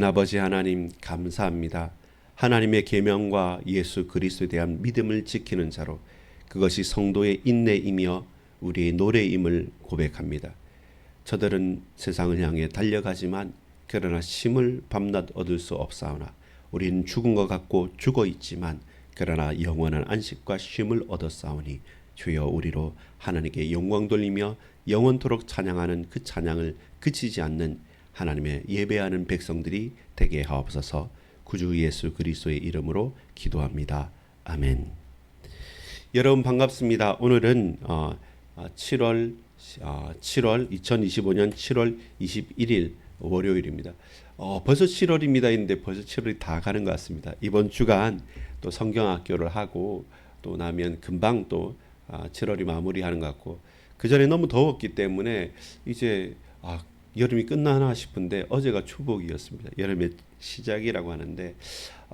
아버지 하나님 감사합니다. 하나님의 계명과 예수 그리스도에 대한 믿음을 지키는 자로 그것이 성도의 인내이며 우리의 노래임을 고백합니다. 저들은 세상을 향해 달려가지만 그러나 쉼을 밤낮 얻을 수 없사오나 우리는 죽은 것 같고 죽어 있지만 그러나 영원한 안식과 쉼을 얻었사오니 주여 우리로 하나님께 영광 돌리며 영원토록 찬양하는 그 찬양을 그치지 않는 하나님의 예배하는 백성들이 되게 하옵소서. 구주 예수 그리스도의 이름으로 기도합니다. 아멘. 여러분 반갑습니다. 오늘은 2025년 7월 21일 월요일입니다. 벌써 7월입니다. 했는데 벌써 7월이 다 가는 것 같습니다. 이번 주간 또 성경학교를 하고 또 나면 금방 또 7월이 마무리하는 것 같고, 그 전에 너무 더웠기 때문에 이제 여름이 끝나나 싶은데 어제가 초복이었습니다. 여름의 시작이라고 하는데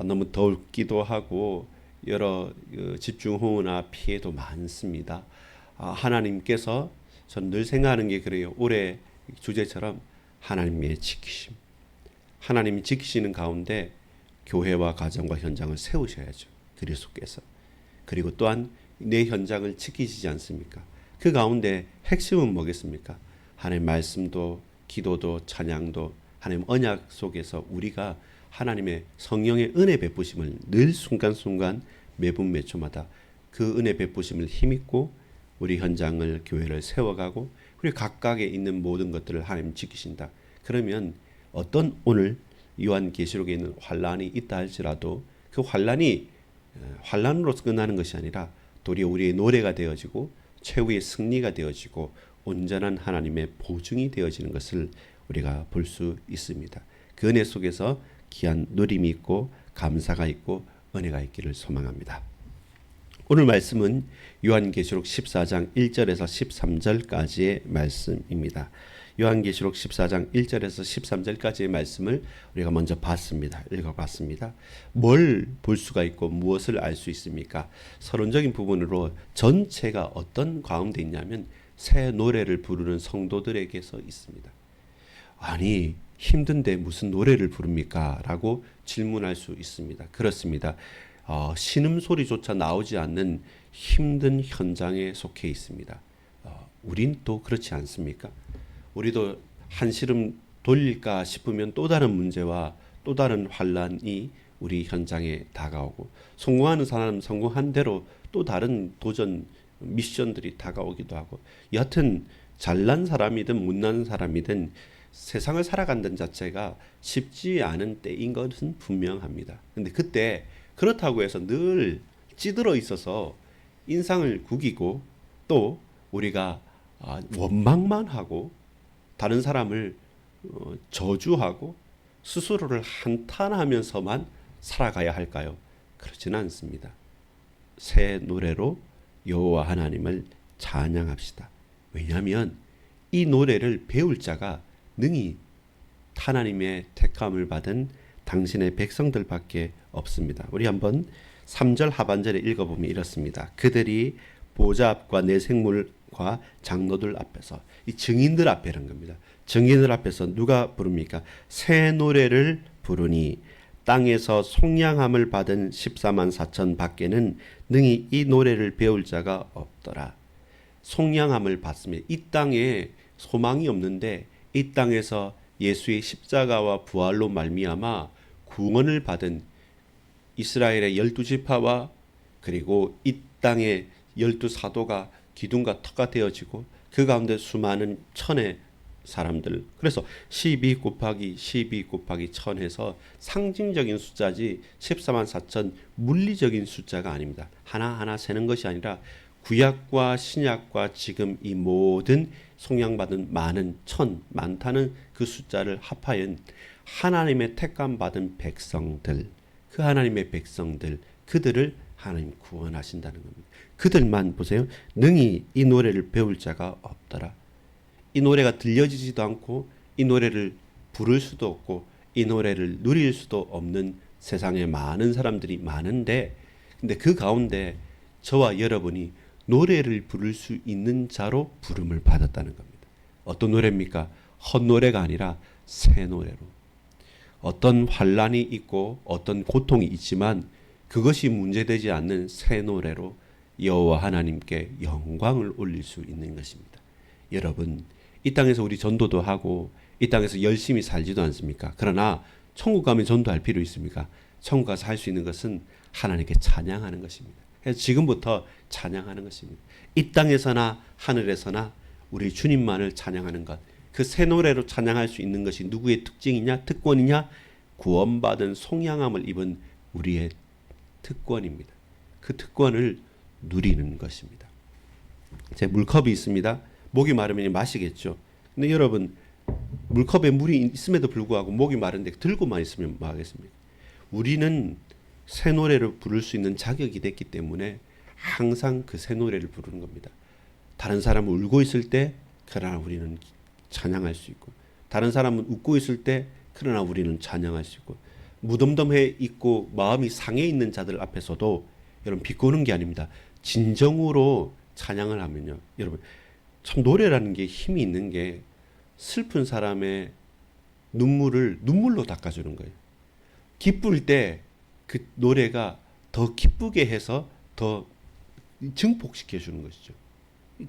너무 덥기도 하고 여러 집중호우나 피해도 많습니다. 하나님께서 전 늘 생각하는 게 그래요. 올해 주제처럼 하나님의 지키심. 하나님이 지키시는 가운데 교회와 가정과 현장을 세우셔야죠. 그리스도께서. 그리고 또한 내 현장을 지키시지 않습니까? 그 가운데 핵심은 뭐겠습니까? 하나님의 말씀도 기도도 찬양도 하나님 언약 속에서 우리가 하나님의 성령의 은혜 베푸심을 늘 순간순간 매분 매초마다 그 은혜 베푸심을 힘입고 우리 현장을 교회를 세워가고 우리 각각에 있는 모든 것들을 하나님 지키신다. 그러면 어떤 오늘 요한계시록에 있는 환란이 있다 할지라도 그 환란이 환란으로서 끝나는 것이 아니라 도리어 우리의 노래가 되어지고 최후의 승리가 되어지고 온전한 하나님의 보증이 되어지는 것을 우리가 볼 수 있습니다. 그 은혜 속에서 귀한 누림이 있고 감사가 있고 은혜가 있기를 소망합니다. 오늘 말씀은 요한계시록 14장 1절에서 13절까지의 말씀입니다. 요한계시록 14장 1절에서 13절까지의 말씀을 우리가 먼저 봤습니다. 읽어봤습니다. 뭘 볼 수가 있고 무엇을 알 수 있습니까? 서론적인 부분으로 전체가 어떤 가운데 있냐면 새 노래를 부르는 성도들에게서 있습니다. 아니 힘든데 무슨 노래를 부릅니까? 라고 질문할 수 있습니다. 그렇습니다. 신음소리조차 나오지 않는 힘든 현장에 속해 있습니다. 우린 또 그렇지 않습니까? 우리도 한시름 돌릴까 싶으면 또 다른 문제와 또 다른 환란이 우리 현장에 다가오고, 성공하는 사람 성공한 대로 또 다른 도전 미션들이 다가오기도 하고, 여하튼 잘난 사람이든 못난 사람이든 세상을 살아간다는 자체가 쉽지 않은 때인 것은 분명합니다. 근데 그때 그렇다고 해서 늘 찌들어 있어서 인상을 구기고 또 우리가 원망만 하고 다른 사람을 저주하고 스스로를 한탄하면서만 살아가야 할까요? 그렇지는 않습니다. 새 노래로 여호와 하나님을 찬양합시다. 왜냐하면 이 노래를 배울 자가 능히 하나님의 택함을 받은 당신의 백성들밖에 없습니다. 우리 한번 3절 하반절에 읽어보면 이렇습니다. 그들이 보좌 앞과 내 생물과 장로들 앞에서, 이 증인들 앞에라는 겁니다. 증인들 앞에서 누가 부릅니까? 새 노래를 부르니 땅에서 속량함을 받은 14만 4천 밖에는 능히 이 노래를 배울 자가 없더라. 속량함을 받으면 이 땅에 소망이 없는데 이 땅에서 예수의 십자가와 부활로 말미암아 구원을 받은 이스라엘의 12지파와 그리고 이 땅의 12사도가 기둥과 턱가 되어지고 그 가운데 수많은 천의 사람들, 그래서 12 곱하기 12 곱하기 1000해서 상징적인 숫자지 14만 4천 물리적인 숫자가 아닙니다. 하나하나 세는 것이 아니라 구약과 신약과 지금 이 모든 속량받은 많은 많다는 그 숫자를 합하여 하나님의 택감 받은 백성들, 그 하나님의 백성들, 그들을 하나님 구원하신다는 겁니다. 그들만 보세요. 능히 이 노래를 배울 자가 없더라. 이 노래가 들려지지도 않고 이 노래를 부를 수도 없고 이 노래를 누릴 수도 없는 세상에 많은 사람들이 많은데, 근데 그 가운데 저와 여러분이 노래를 부를 수 있는 자로 부름을 받았다는 겁니다. 어떤 노래입니까? 헛노래가 아니라 새 노래로. 어떤 환란이 있고 어떤 고통이 있지만 그것이 문제되지 않는 새 노래로 여호와 하나님께 영광을 올릴 수 있는 것입니다. 여러분, 이 땅에서 우리 전도도 하고 이 땅에서 열심히 살지도 않습니까? 그러나 천국 가면 전도할 필요 있습니까? 천국 가서 할 수 있는 것은 하나님께 찬양하는 것입니다. 그래서 지금부터 찬양하는 것입니다. 이 땅에서나 하늘에서나 우리 주님만을 찬양하는 것, 그 새 노래로 찬양할 수 있는 것이 누구의 특징이냐, 특권이냐? 구원받은 송양함을 입은 우리의 특권입니다. 그 특권을 누리는 것입니다. 제 물컵이 있습니다. 목이 마르면 마시겠죠. 근데 여러분, 물컵에 물이 있음에도 불구하고 목이 마른데 들고만 있으면 뭐 하겠습니까? 우리는 새 노래를 부를 수 있는 자격이 됐기 때문에 항상 그 새 노래를 부르는 겁니다. 다른 사람은 울고 있을 때 그러나 우리는 찬양할 수 있고, 다른 사람은 웃고 있을 때 그러나 우리는 찬양할 수 있고, 무덤덤해 있고 마음이 상해 있는 자들 앞에서도 여러분 비꼬는 게 아닙니다. 진정으로 찬양을 하면요, 여러분 참 노래라는 게 힘이 있는 게 슬픈 사람의 눈물을 눈물로 닦아주는 거예요. 기쁠 때 그 노래가 더 기쁘게 해서 더 증폭시켜 주는 것이죠.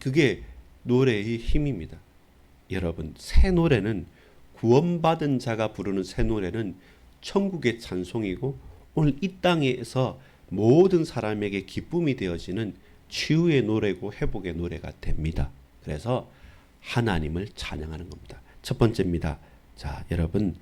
그게 노래의 힘입니다. 여러분, 새 노래는, 구원받은 자가 부르는 새 노래는 천국의 찬송이고 오늘 이 땅에서 모든 사람에게 기쁨이 되어지는 치유의 노래고 회복의 노래가 됩니다. 그래서 하나님을 찬양하는 겁니다. 첫 번째입니다. 자, 여러분,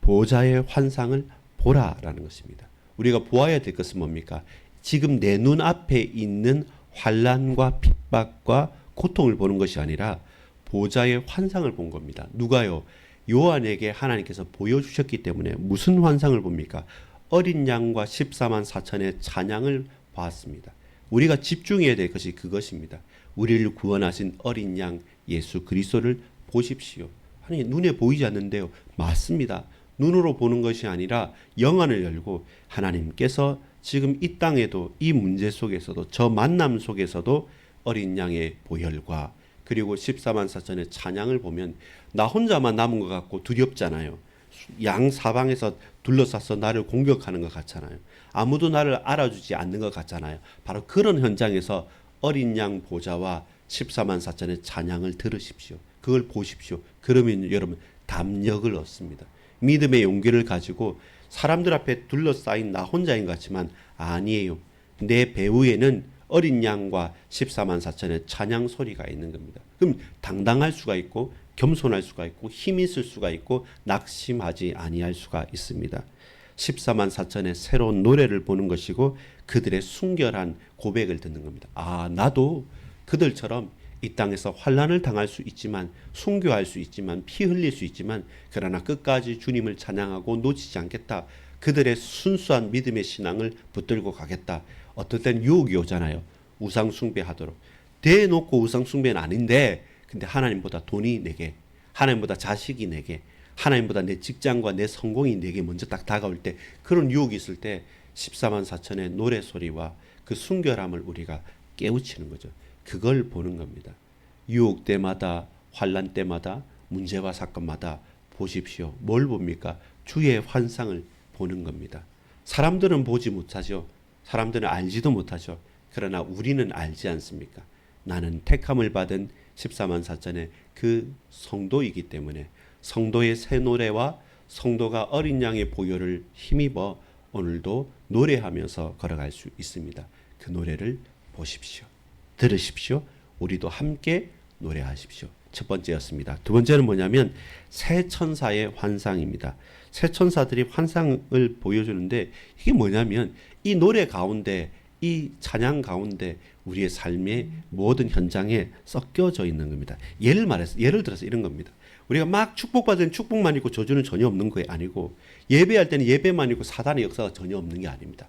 보좌의 환상을 보라라는 것입니다. 우리가 보아야 될 것은 뭡니까? 지금 내 눈앞에 있는 환난과 핍박과 고통을 보는 것이 아니라 보좌의 환상을 본 겁니다. 누가요? 요한에게 하나님께서 보여주셨기 때문에. 무슨 환상을 봅니까? 어린 양과 14만 4천의 찬양을 봤습니다. 우리가 집중해야 될 것이 그것입니다. 우리를 구원하신 어린 양 예수 그리스도를 보십시오. 아니, 눈에 보이지 않는데요. 맞습니다. 눈으로 보는 것이 아니라 영안을 열고 하나님께서 지금 이 땅에도, 이 문제 속에서도, 저 만남 속에서도 어린 양의 보혈과 그리고 14만 4천의 찬양을 보면 나 혼자만 남은 것 같고 두렵잖아요. 양 사방에서 둘러싸서 나를 공격하는 것 같잖아요. 아무도 나를 알아주지 않는 것 같잖아요. 바로 그런 현장에서 어린 양 보좌와 14만 4천의 찬양을 들으십시오. 그걸 보십시오. 그러면 여러분 담력을 얻습니다. 믿음의 용기를 가지고 사람들 앞에 둘러싸인 나 혼자인 것 같지만 아니에요. 내 배후에는 어린 양과 14만 4천의 찬양 소리가 있는 겁니다. 그럼 당당할 수가 있고 겸손할 수가 있고 힘이 있을 수가 있고 낙심하지 아니할 수가 있습니다. 14만 4천의 새로운 노래를 보는 것이고 그들의 순결한 고백을 듣는 겁니다. 아, 나도 그들처럼 이 땅에서 환난을 당할 수 있지만, 순교할 수 있지만, 피 흘릴 수 있지만, 그러나 끝까지 주님을 찬양하고 놓치지 않겠다. 그들의 순수한 믿음의 신앙을 붙들고 가겠다. 어떨 땐 유혹이 오잖아요. 우상 숭배하도록. 대놓고 우상 숭배는 아닌데, 근데 하나님보다 돈이 내게, 하나님보다 자식이 내게, 하나님보다 내 직장과 내 성공이 내게 먼저 딱 다가올 때, 그런 유혹이 있을 때 14만 4천의 노래소리와 그 순결함을 우리가 깨우치는 거죠. 그걸 보는 겁니다. 유혹 때마다, 환난 때마다, 문제와 사건마다 보십시오. 뭘 봅니까? 주의 환상을 보는 겁니다. 사람들은 보지 못하죠. 사람들은 알지도 못하죠. 그러나 우리는 알지 않습니까? 나는 택함을 받은 14만 4천의 그 성도이기 때문에 성도의 새 노래와 성도가 어린 양의 보혈을 힘입어 오늘도 노래하면서 걸어갈 수 있습니다. 그 노래를 보십시오. 들으십시오. 우리도 함께 노래하십시오. 첫 번째였습니다. 두 번째는 뭐냐면 새 천사의 환상입니다. 새 천사들이 환상을 보여주는데 이게 뭐냐면 이 노래 가운데, 이 찬양 가운데 우리의 삶의 모든 현장에 섞여져 있는 겁니다. 예를 들어서 이런 겁니다. 우리가 막 축복받은 축복만 있고 저주는 전혀 없는 게 아니고, 예배할 때는 예배만 있고 사단의 역사가 전혀 없는 게 아닙니다.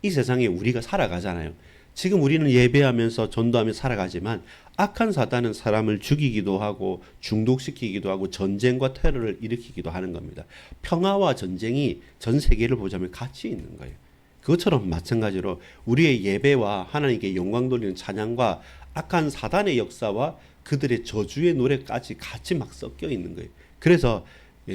이 세상에 우리가 살아가잖아요. 지금 우리는 예배하면서 전도하며 살아가지만 악한 사단은 사람을 죽이기도 하고 중독시키기도 하고 전쟁과 테러를 일으키기도 하는 겁니다. 평화와 전쟁이 전 세계를 보자면 같이 있는 거예요. 그것처럼 마찬가지로 우리의 예배와 하나님께 영광 돌리는 찬양과 악한 사단의 역사와 그들의 저주의 노래까지 같이 막 섞여 있는 거예요. 그래서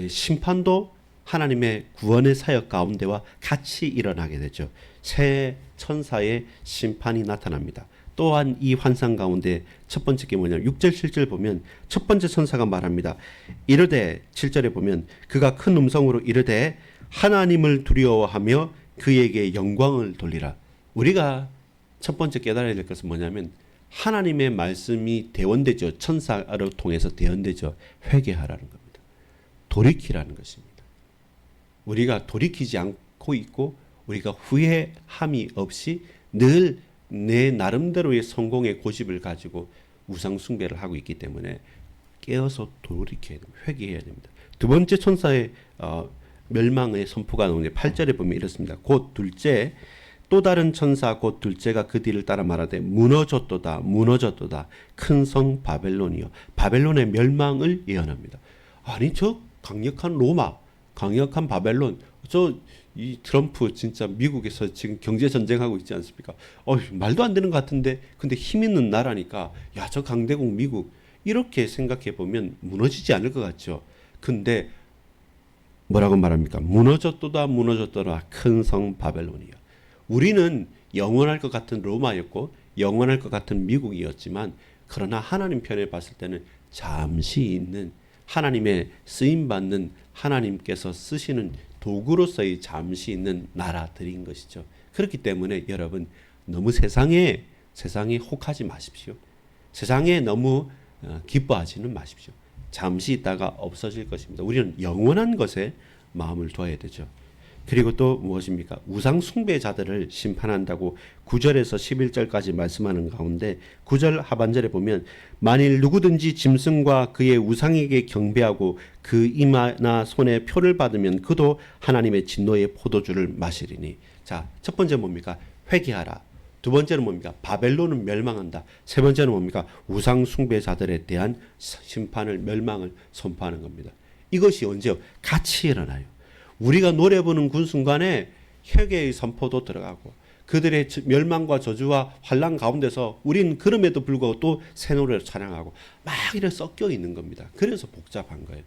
심판도 하나님의 구원의 사역 가운데와 같이 일어나게 되죠. 새 천사의 심판이 나타납니다. 또한 이 환상 가운데 첫 번째 게 뭐냐면 6절 7절 보면 첫 번째 천사가 말합니다. 이르되 7절에 보면 그가 큰 음성으로 이르되 하나님을 두려워하며 그에게 영광을 돌리라. 우리가 첫 번째 깨달아야 될 것은 뭐냐면 하나님의 말씀이 대언되죠. 천사를 통해서 대언되죠. 회개하라는 겁니다. 돌이키라는 것입니다. 우리가 돌이키지 않고 있고 우리가 후회함이 없이 늘 내 나름대로의 성공의 고집을 가지고 우상 숭배를 하고 있기 때문에 깨어서 돌이켜야 됩니다. 회개해야 됩니다. 두 번째 천사의 멸망의 선포가 나오는데 8절에 보면 이렇습니다. 곧 둘째 또 다른 천사 곧 둘째가 그 뒤를 따라 말하되 무너졌도다 무너졌도다 큰 성 바벨론이요. 바벨론의 멸망을 예언합니다. 아니 저 강력한 로마 강력한 바벨론 이 트럼프 진짜 미국에서 지금 경제 전쟁하고 있지 않습니까? 말도 안 되는 것 같은데 근데 힘 있는 나라니까 야, 저 강대국 미국 이렇게 생각해 보면 무너지지 않을 것 같죠. 근데 뭐라고 말합니까? 무너졌도다 무너졌도다 큰 성 바벨론이야. 우리는 영원할 것 같은 로마였고 영원할 것 같은 미국이었지만 그러나 하나님 편에 봤을 때는 잠시 있는 하나님의 쓰임받는 하나님께서 쓰시는 도구로서의 잠시 있는 나라들인 것이죠. 그렇기 때문에 여러분 너무 세상에 혹하지 마십시오. 세상에 너무 기뻐하지는 마십시오. 잠시 있다가 없어질 것입니다. 우리는 영원한 것에 마음을 두어야 되죠. 그리고 또 무엇입니까? 우상 숭배자들을 심판한다고 9절에서 11절까지 말씀하는 가운데 9절 하반절에 보면 만일 누구든지 짐승과 그의 우상에게 경배하고 그 이마나 손에 표를 받으면 그도 하나님의 진노의 포도주를 마시리니. 자, 첫 번째 뭡니까? 회개하라. 두 번째는 뭡니까? 바벨론은 멸망한다. 세 번째는 뭡니까? 우상 숭배자들에 대한 심판을 멸망을 선포하는 겁니다. 이것이 언제요? 같이 일어나요. 우리가 노래 부르는 그 순간에 회개의 선포도 들어가고 그들의 멸망과 저주와 환난 가운데서 우린 그럼에도 불구하고 또 새 노래를 찬양하고 막 이래 섞여 있는 겁니다. 그래서 복잡한 거예요.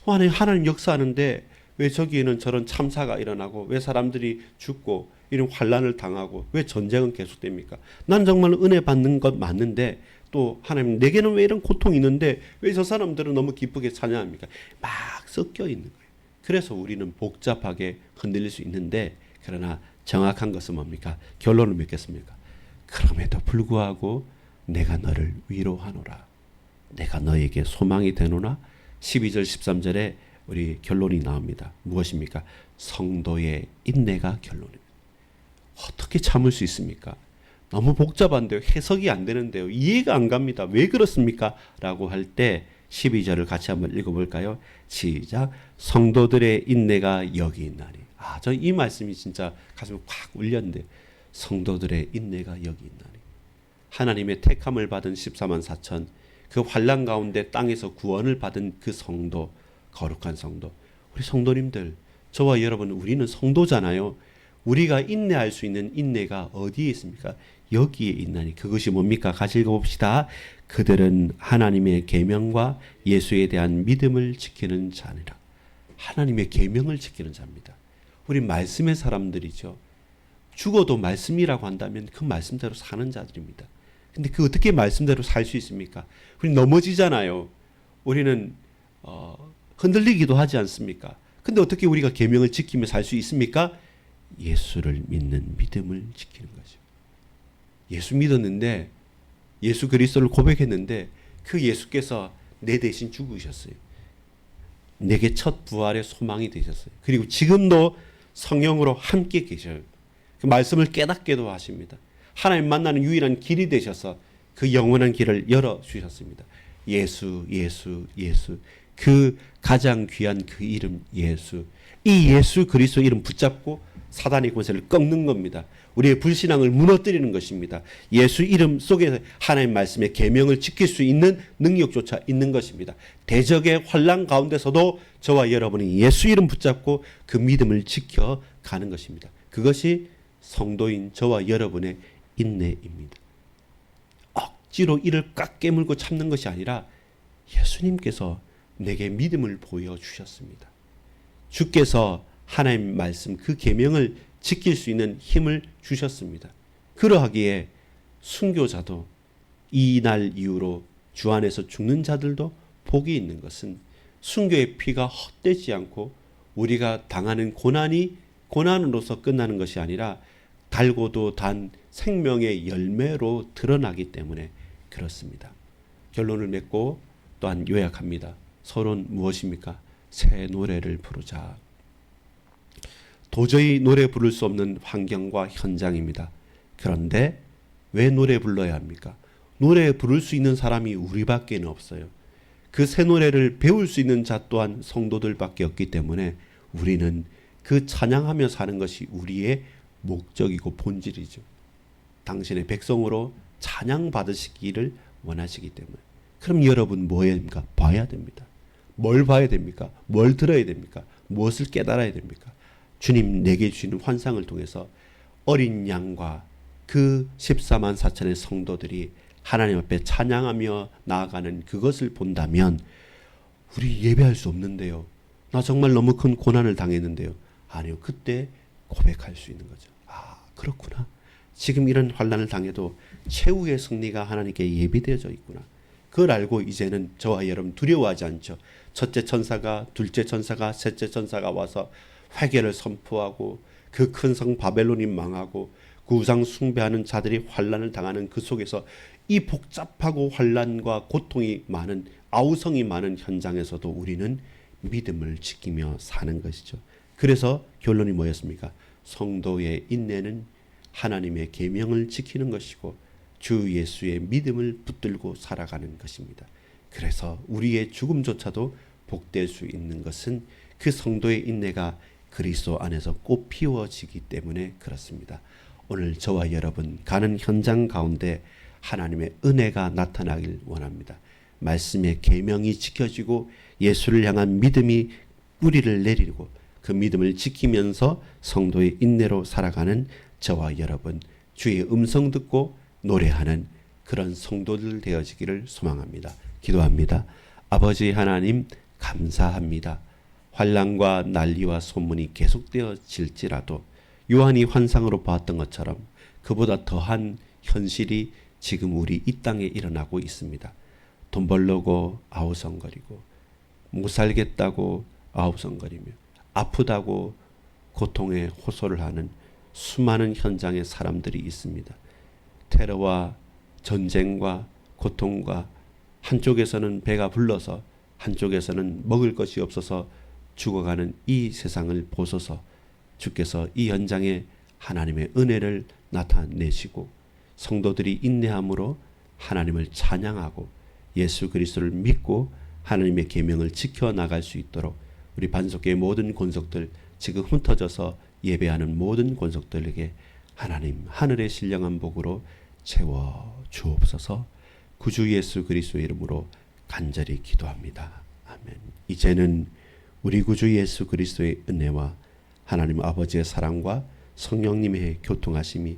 아니 하나님 역사하는데 왜 저기에는 저런 참사가 일어나고 왜 사람들이 죽고 이런 환난을 당하고 왜 전쟁은 계속됩니까? 난 정말 은혜 받는 것 맞는데 또 하나님 내게는 왜 이런 고통이 있는데 왜 저 사람들은 너무 기쁘게 찬양합니까? 막 섞여 있는 거예요. 그래서 우리는 복잡하게 흔들릴 수 있는데 그러나 정확한 것은 뭡니까? 결론을 맺겠습니까? 그럼에도 불구하고 내가 너를 위로하노라. 내가 너에게 소망이 되노라. 12절 13절에 우리 결론이 나옵니다. 무엇입니까? 성도의 인내가 결론입니다. 어떻게 참을 수 있습니까? 너무 복잡한데요. 해석이 안 되는데요. 이해가 안 갑니다. 왜 그렇습니까? 라고 할 때 12절을 같이 한번 읽어볼까요? 시작. 성도들의 인내가 여기 있나니. 저 이 말씀이 진짜 가슴에 확 울렸는데 성도들의 인내가 여기 있나니. 하나님의 택함을 받은 14만 4천 그 환난 가운데 땅에서 구원을 받은 그 성도 거룩한 성도 우리 성도님들 저와 여러분 우리는 성도잖아요. 우리가 인내할 수 있는 인내가 어디에 있습니까? 여기에 있나니. 그것이 뭡니까? 같이 읽어봅시다. 그들은 하나님의 계명과 예수에 대한 믿음을 지키는 자니라. 하나님의 계명을 지키는 자입니다. 우리 말씀의 사람들이죠. 죽어도 말씀이라고 한다면 그 말씀대로 사는 자들입니다. 근데 그 어떻게 말씀대로 살 수 있습니까? 우리 넘어지잖아요. 우리는 흔들리기도 하지 않습니까? 근데 어떻게 우리가 계명을 지키며 살 수 있습니까? 예수를 믿는 믿음을 지키는 거죠. 예수 믿었는데 예수 그리스도를 고백했는데 그 예수께서 내 대신 죽으셨어요. 내게 첫 부활의 소망이 되셨어요. 그리고 지금도 성령으로 함께 계셔요. 그 말씀을 깨닫게도 하십니다. 하나님 만나는 유일한 길이 되셔서 그 영원한 길을 열어주셨습니다. 예수, 예수, 예수. 그 가장 귀한 그 이름 예수. 이 예수 그리스도 이름 붙잡고 사단의 권세를 꺾는 겁니다. 우리의 불신앙을 무너뜨리는 것입니다. 예수 이름 속에서 하나님 말씀의 계명을 지킬 수 있는 능력조차 있는 것입니다. 대적의 환난 가운데서도 저와 여러분이 예수 이름 붙잡고 그 믿음을 지켜가는 것입니다. 그것이 성도인 저와 여러분의 인내입니다. 억지로 이를 꽉 깨물고 참는 것이 아니라 예수님께서 내게 믿음을 보여주셨습니다. 주께서 하나님 말씀 그 계명을 지킬 수 있는 힘을 주셨습니다. 그러하기에 순교자도 이날 이후로 주 안에서 죽는 자들도 복이 있는 것은 순교의 피가 헛되지 않고 우리가 당하는 고난이 고난으로서 끝나는 것이 아니라 달고도 단 생명의 열매로 드러나기 때문에 그렇습니다. 결론을 맺고 또한 요약합니다. 서론 무엇입니까? 새 노래를 부르자. 도저히 노래 부를 수 없는 환경과 현장입니다. 그런데 왜 노래 불러야 합니까? 노래 부를 수 있는 사람이 우리밖에 없어요. 그 새 노래를 배울 수 있는 자 또한 성도들밖에 없기 때문에 우리는 그 찬양하며 사는 것이 우리의 목적이고 본질이죠. 당신의 백성으로 찬양 받으시기를 원하시기 때문에. 그럼 여러분 뭐 해야 됩니까? 봐야 됩니다. 뭘 봐야 됩니까? 뭘 들어야 됩니까? 무엇을 깨달아야 됩니까? 주님 내게 주시는 환상을 통해서 어린 양과 그 14만 4천의 성도들이 하나님 앞에 찬양하며 나아가는 그것을 본다면 우리 예배할 수 없는데요. 나 정말 너무 큰 고난을 당했는데요. 아니요. 그때 고백할 수 있는 거죠. 아, 그렇구나. 지금 이런 환난을 당해도 최후의 승리가 하나님께 예비되어져 있구나. 그걸 알고 이제는 저와 여러분 두려워하지 않죠. 첫째 천사가, 둘째 천사가, 셋째 천사가 와서 회개를 선포하고 그 큰 성 바벨론이 망하고 그 우상 숭배하는 자들이 환난을 당하는 그 속에서 이 복잡하고 환난과 고통이 많은 아우성이 많은 현장에서도 우리는 믿음을 지키며 사는 것이죠. 그래서 결론이 뭐였습니까? 성도의 인내는 하나님의 계명을 지키는 것이고 주 예수의 믿음을 붙들고 살아가는 것입니다. 그래서 우리의 죽음조차도 복될 수 있는 것은 그 성도의 인내가 그리스도 안에서 꽃 피워지기 때문에 그렇습니다. 오늘 저와 여러분 가는 현장 가운데 하나님의 은혜가 나타나길 원합니다. 말씀의 계명이 지켜지고 예수를 향한 믿음이 뿌리를 내리고 그 믿음을 지키면서 성도의 인내로 살아가는 저와 여러분 주의 음성 듣고 노래하는 그런 성도들 되어지기를 소망합니다. 기도합니다. 아버지 하나님 감사합니다. 환난과 난리와 소문이 계속되어질지라도 요한이 환상으로 봤던 것처럼 그보다 더한 현실이 지금 우리 이 땅에 일어나고 있습니다. 돈 벌려고 아우성거리고 못 살겠다고 아우성거리며 아프다고 고통에 호소를 하는 수많은 현장의 사람들이 있습니다. 테러와 전쟁과 고통과 한쪽에서는 배가 불러서 한쪽에서는 먹을 것이 없어서 죽어가는 이 세상을 보소서. 주께서 이 현장에 하나님의 은혜를 나타내시고 성도들이 인내함으로 하나님을 찬양하고 예수 그리스도를 믿고 하나님의 계명을 지켜나갈 수 있도록 우리 반석교의 모든 권속들 지금 흩어져서 예배하는 모든 권속들에게 하나님 하늘의 신령한 복으로 채워 주옵소서. 구주 예수 그리스도의 이름으로 간절히 기도합니다. 아멘. 이제는 우리 구주 예수 그리스도의 은혜와 하나님 아버지의 사랑과 성령님의 교통하심이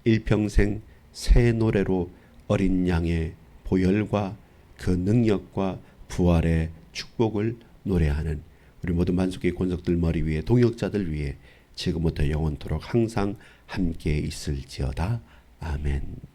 일평생 새 노래로 어린 양의 보혈과 그 능력과 부활의 축복을 노래하는 우리 모든 만수의 권속들 머리 위에 동역자들 위에 지금부터 영원토록 항상 함께 있을지어다. 아멘.